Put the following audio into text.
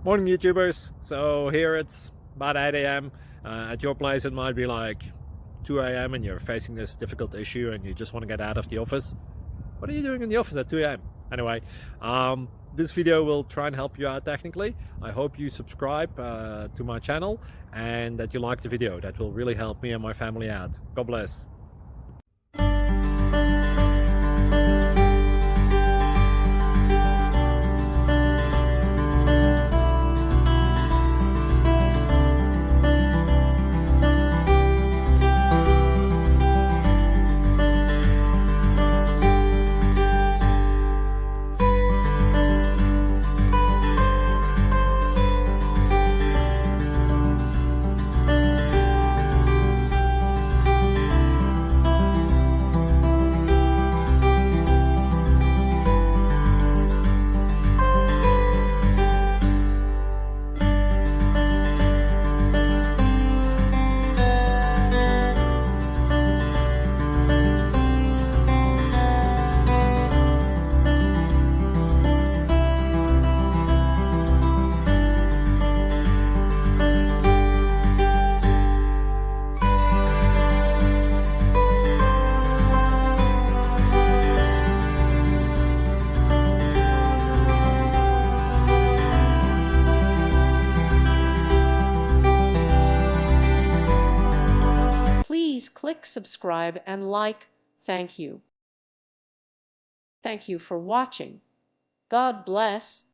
Morning, YouTubers. So here it's about 8 a.m. At your place, it might be like 2 a.m. and you're facing this difficult issue and you just want to get out of the office. What are you doing in the office at 2 a.m.? Anyway, this video will try and help you out technically. I hope you subscribe to my channel and that you like the video. That will really help me and my family out. God bless. Please click subscribe and like. Thank you. Thank you for watching. God bless.